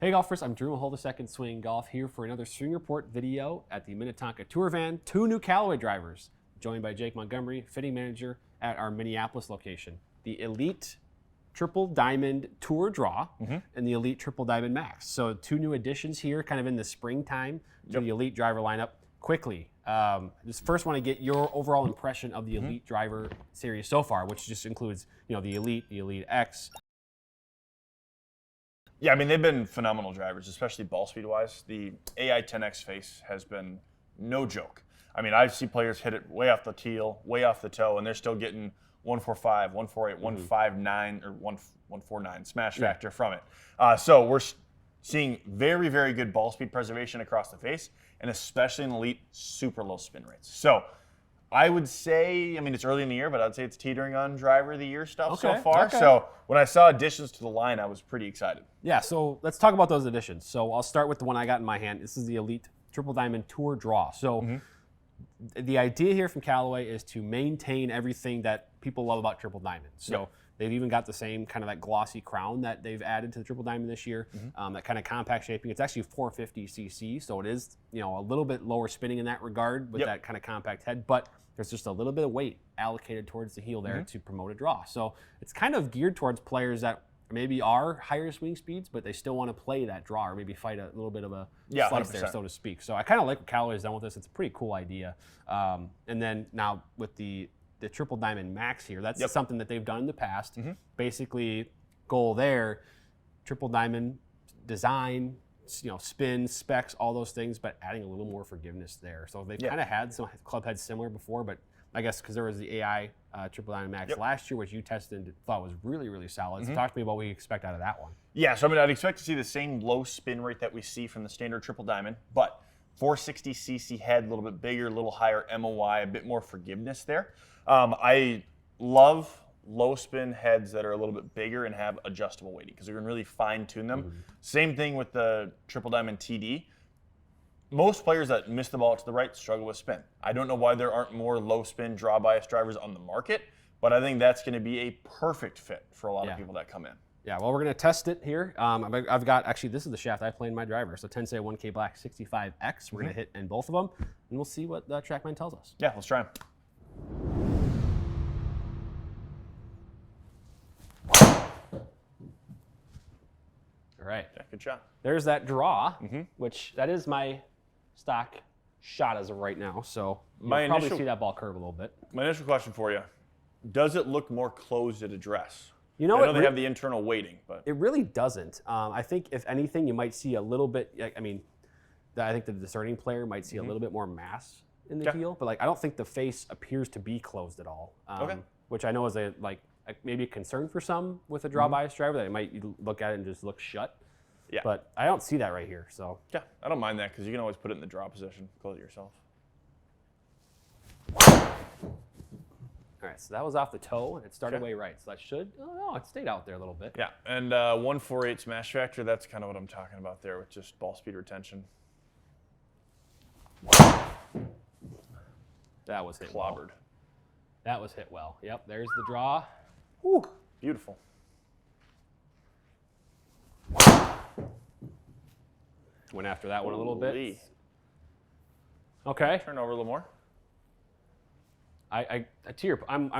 Hey golfers, I'm Drew Mahowald, Second Swing Golf, here for another swing report video at the Minnetonka Tour Van. 2 new Callaway drivers, joined by Jake Montgomery, fitting manager at our Minneapolis location. The Elyte Triple Diamond Tour Draw and the Elyte Triple Diamond Max. So 2 new additions here, kind of in the springtime to the Elyte Driver lineup. Quickly, just first want to get your overall impression of the Elyte Driver series so far, which just includes, the Elyte, the Elyte X. Yeah, I mean, they've been phenomenal drivers, especially ball speed-wise. The AI 10X face has been no joke. I mean, I see players hit it way off the teel, way off the toe, and they're still getting 145, 148, 159, or 149 smash factor from it. So we're seeing very, very good ball speed preservation across the face, and especially in the Elyte, super low spin rates. So I would say, I mean, it's early in the year, but I'd say it's teetering on driver of the year stuff so far. So when I saw additions to the line, I was pretty excited. Yeah, so let's talk about those additions. So I'll start with the one I got in my hand. This is the Elyte Triple Diamond Tour Draw. So the idea here from Callaway is to maintain everything that people love about Triple Diamond. So they've even got the same kind of that glossy crown that they've added to the Triple Diamond this year, that kind of compact shaping. It's actually 450cc, so it is a little bit lower spinning in that regard with that kind of compact head, but there's just a little bit of weight allocated towards the heel there to promote a draw. So it's kind of geared towards players that maybe are higher swing speeds, but they still want to play that draw or maybe fight a little bit of a slice there, so to speak. So I kind of like what Callaway's done with this. It's a pretty cool idea. And then now with the Triple Diamond Max here, that's something that they've done in the past. Basically, goal there, Triple Diamond design, spin, specs, all those things, but adding a little more forgiveness there. So they've kind of had some club heads similar before, but I guess because there was the AI Triple Diamond Max last year, which you tested and thought was really, really solid. So talk to me about what you expect out of that one. Yeah, so I mean, I'd expect to see the same low spin rate that we see from the standard Triple Diamond, but 460cc head, a little bit bigger, a little higher MOI, a bit more forgiveness there. I love low spin heads that are a little bit bigger and have adjustable weighting because you can really fine tune them. Same thing with the Triple Diamond TD. Most players that miss the ball to the right struggle with spin. I don't know why there aren't more low spin draw bias drivers on the market, but I think that's going to be a perfect fit for a lot of people that come in. Yeah, well, we're going to test it here. I've got, actually, this is the shaft I play in my driver. So Tensei 1K Black 65X. We're going to hit in both of them, and we'll see what the TrackMan tells us. Yeah, let's try them. All right. Yeah, good shot. There's that draw, which that is my stock shot as of right now. So you'll probably see that ball curve a little bit. My initial question for you, does it look more closed at address? I know they have the internal weighting, but it really doesn't. I think if anything, you might see a little bit. I think the discerning player might see a little bit more mass in the heel, but I don't think the face appears to be closed at all. Which I know is maybe a concern for some with a draw bias driver, that it might look at it and just look shut. Yeah. But I don't see that right here. So yeah, I don't mind that because you can always put it in the draw position, close it yourself. All right, so that was off the toe, and it started way right. So that should, it stayed out there a little bit. Yeah, and 148 smash factor, that's kind of what I'm talking about there with just ball speed retention. That was hit clobbered. Well. That was hit well. Yep, there's the draw. Woo, beautiful. Went after that one a little bit. Okay. Turn over a little more. I'm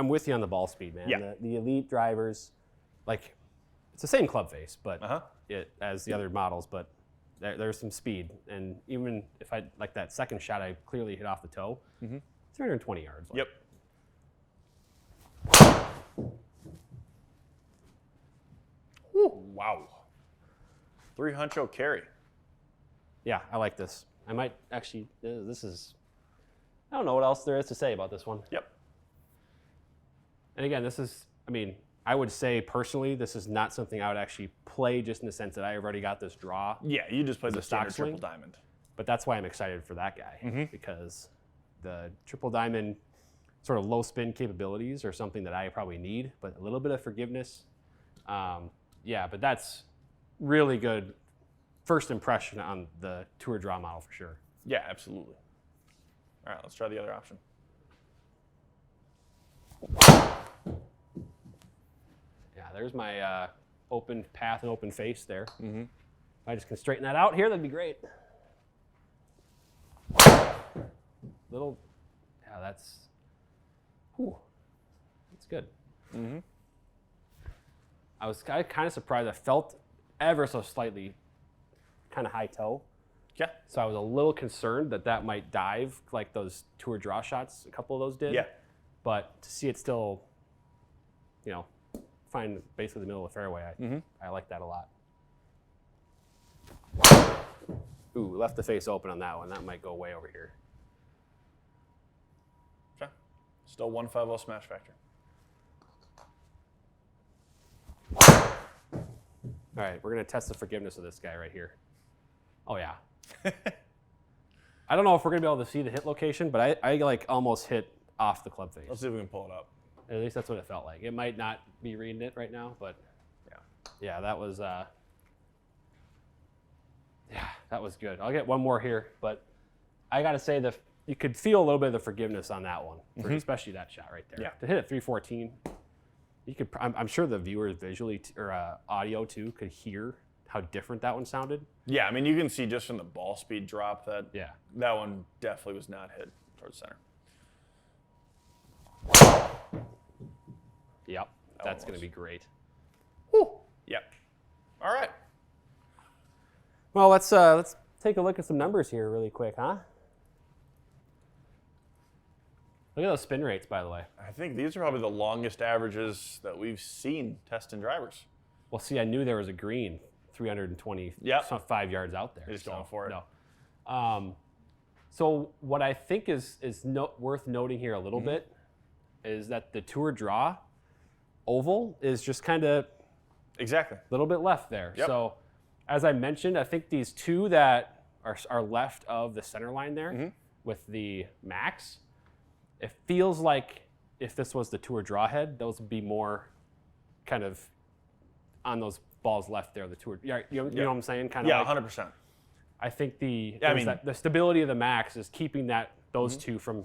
with you on the ball speed, man. Yeah. The Elyte drivers, it's the same club face, but as the other models, but there's some speed. And even if that second shot, I clearly hit off the toe. 320 yards. Yep. Woo, wow. 3 huncho carry. Yeah, I like this. I might actually, I don't know what else there is to say about this one. Yep. And again, I would say personally, this is not something I would actually play just in the sense that I already got this draw. Yeah, you just played the standard swing. Triple Diamond. But that's why I'm excited for that guy, because the Triple Diamond sort of low spin capabilities are something that I probably need, but a little bit of forgiveness. But that's really good first impression on the Tour Draw model for sure. Yeah, absolutely. All right, let's try the other option. Yeah, there's my open path and open face there. I just can straighten that out here, that'd be great. Little, yeah, that's good. Mm-hmm. I was kind of surprised. I felt ever so slightly kind of high toe. Yeah. So I was a little concerned that might dive like those tour draw shots, a couple of those did. Yeah. But to see it still, find basically the middle of the fairway, I like that a lot. Ooh, left the face open on that one. That might go way over here. Okay. Still 150 smash factor. All right, we're going to test the forgiveness of this guy right here. Oh, yeah. I don't know if we're going to be able to see the hit location, but I like almost hit off the club face. Let's see if we can pull it up. At least that's what it felt like. It might not be reading it right now, but yeah, that was good. I'll get one more here, but I got to say you could feel a little bit of the forgiveness on that one, especially that shot right there. Yeah. To hit at 314, you could. I'm sure the viewers visually or audio too could hear how different that one sounded. Yeah, I mean, you can see just from the ball speed drop that that one definitely was not hit towards center. Yep, that's going to be great. Woo. Yep. All right. Well, let's take a look at some numbers here really quick, huh? Look at those spin rates, by the way. I think these are probably the longest averages that we've seen testing drivers. Well, see, I knew there was a green 325 yards out there. They're just going for it. No. So what I think is worth noting here a little bit is that the Tour Draw oval is just kind of a little bit left there. Yep. So as I mentioned, I think these two that are left of the center line there with the Max, it feels like if this was the Tour Draw head, those would be more kind of on those balls left there. The Tour, you know what I'm saying? Kind of. Yeah, like, 100%. I think the stability of the Max is keeping those two from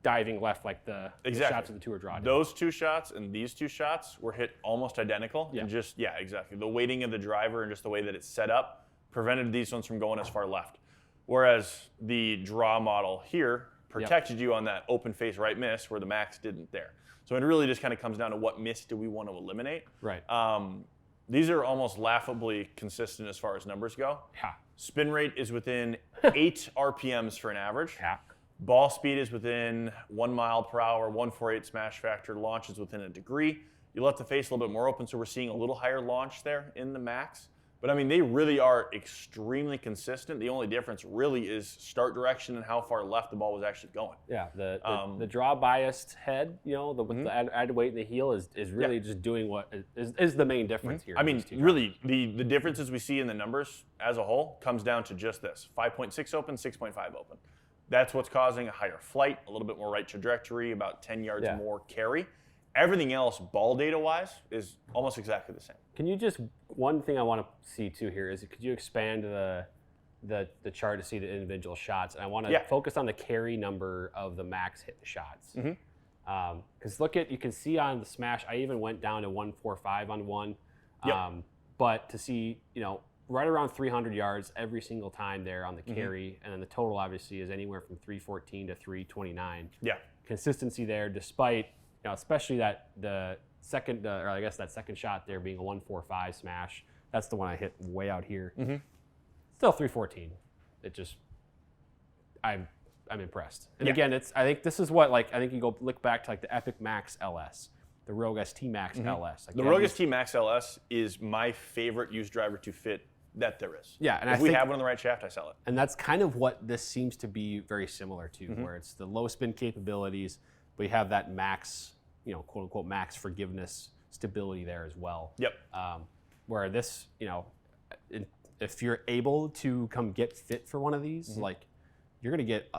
diving left like the shots of the Tour Draw did. Those two shots and these two shots were hit almost identical. Yeah. And exactly. The weighting of the driver and just the way that it's set up prevented these ones from going as far left. Whereas the draw model here protected you on that open face right miss where the Max didn't there. So it really just kind of comes down to what miss do we want to eliminate. Right. These are almost laughably consistent as far as numbers go. Yeah. Spin rate is within 8 RPMs for an average. Yeah. Ball speed is within 1 mile per hour, 148 smash factor. Launch is within a degree. You left the face a little bit more open, so we're seeing a little higher launch there in the Max. But I mean, they really are extremely consistent. The only difference really is start direction and how far left the ball was actually going. Yeah, the draw biased head, with the added weight in the heel is really just doing what is the main difference here. I mean, really, the differences we see in the numbers as a whole comes down to just this: 5.6 open, 6.5 open. That's what's causing a higher flight, a little bit more right trajectory, about 10 yards more carry. Everything else, ball data-wise, is almost exactly the same. Can you one thing I want to see too here is could you expand the chart to see the individual shots? And I want to focus on the carry number of the Max hit shots. Because you can see on the smash, I even went down to 145 on one. But to see, right around 300 yards every single time there on the carry, and then the total obviously is anywhere from 314 to 329. Yeah. Consistency there, despite, especially that the second, or I guess that second shot there being a 145 smash. That's the one I hit way out here. Still 314. It just, I'm impressed. And again, I think this is what, I think you go look back to the Epic Max LS. The Rogue ST Max LS. The Rogue ST Max LS is my favorite used driver to fit that there is. Yeah, and if we have one on the right shaft, I sell it. And that's kind of what this seems to be very similar to, where it's the low spin capabilities, but you have that max, quote unquote max forgiveness stability there as well. Yep. Where this, if you're able to come get fit for one of these, you're going to get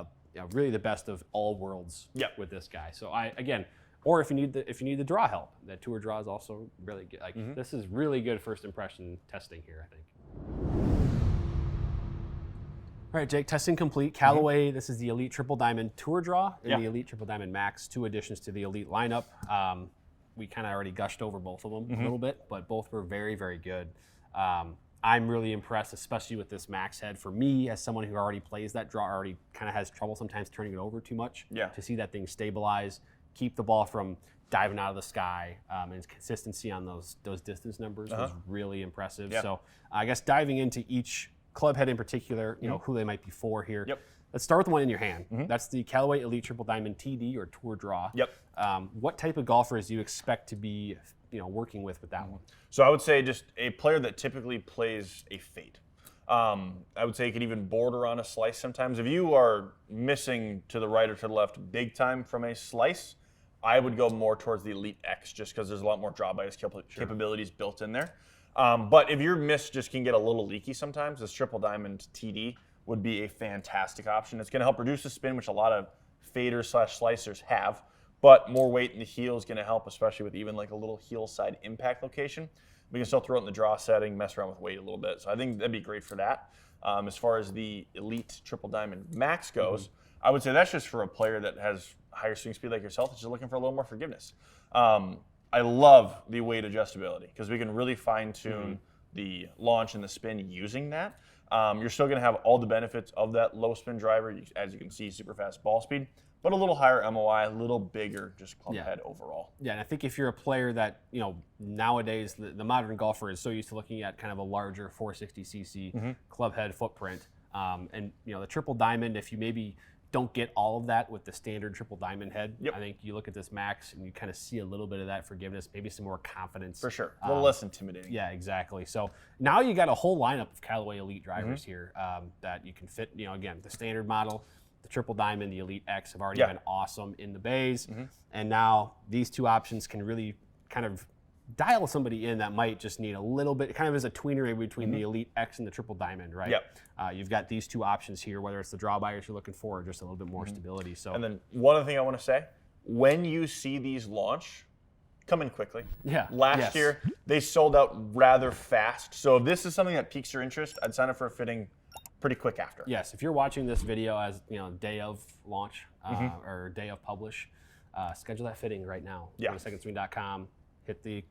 really the best of all worlds with this guy. So or if you need the draw help, that Tour Draw is also really good. This is really good first impression testing here, I think. All right, Jake, testing complete. Callaway, this is the Elyte Triple Diamond Tour Draw and the Elyte Triple Diamond Max, 2 additions to the Elite lineup. We kind of already gushed over both of them a little bit, but both were very, very good. I'm really impressed, especially with this max head. For me, as someone who already plays that draw, already kind of has trouble sometimes turning it over too much. Yeah. To see that thing stabilize, keep the ball from diving out of the sky, and consistency on those distance numbers was really impressive. Yeah. So I guess diving into each club head in particular, you know, who they might be for here. Yep. Let's start with the one in your hand. That's the Callaway Elyte Triple Diamond TD or Tour Draw. Yep. What type of golfers do you expect to be, you know, working with that one? So I would say just a player that typically plays a fade. I would say you could even border on a slice sometimes. If you are missing to the right or to the left big time from a slice, I would go more towards the Elite X just because there's a lot more draw bias capabilities built in there. But if your miss just can get a little leaky sometimes, this Triple Diamond TD would be a fantastic option. It's going to help reduce the spin, which a lot of faders / slicers have, but more weight in the heel is going to help, especially with even like a little heel side impact location. We can still throw it in the draw setting, mess around with weight a little bit. So I think that'd be great for that. As far as the Elite Triple Diamond Max goes, I would say that's just for a player that has higher swing speed like yourself that's just looking for a little more forgiveness. I love the weight adjustability because we can really fine-tune the launch and the spin using that. You're still going to have all the benefits of that low spin driver, as you can see, super fast ball speed, but a little higher MOI, a little bigger just club head overall. Yeah, and I think if you're a player that, you know, nowadays the modern golfer is so used to looking at kind of a larger 460cc club head footprint, and, you know, the Triple Diamond, if you maybe don't get all of that with the standard Triple Diamond head, I think you look at this Max and you kind of see a little bit of that forgiveness, maybe some more confidence. For sure, a little less intimidating. Yeah, exactly. So now you got a whole lineup of Callaway Elite drivers here that you can fit, you know, again, the standard model, the Triple Diamond, the Elite X have already been awesome in the bays. And now these two options can really kind of dial somebody in that might just need a little bit, kind of as a tweener between the Elite X and the Triple Diamond, right? Yep. You've got these two options here, whether it's the draw bias you're looking for or just a little bit more stability. So, and then one other thing I want to say, when you see these launch, come in quickly. Yeah. Last year, they sold out rather fast. So if this is something that piques your interest, I'd sign up for a fitting pretty quick after. Yes, if you're watching this video as, you know, day of launch or day of publish, schedule that fitting right now. Yeah. Go to secondswing.com, hit the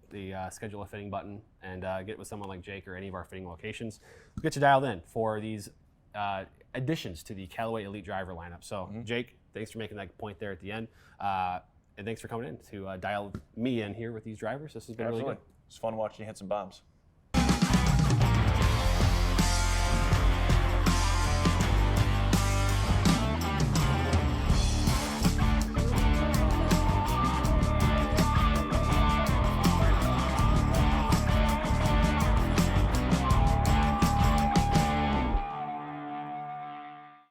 schedule a fitting button, and get with someone like Jake or any of our fitting locations. We'll get you dialed in for these additions to the Callaway Elite Driver lineup. So, Jake, thanks for making that point there at the end. And thanks for coming in to dial me in here with these drivers. This has been really good. It's fun watching you hit some bombs.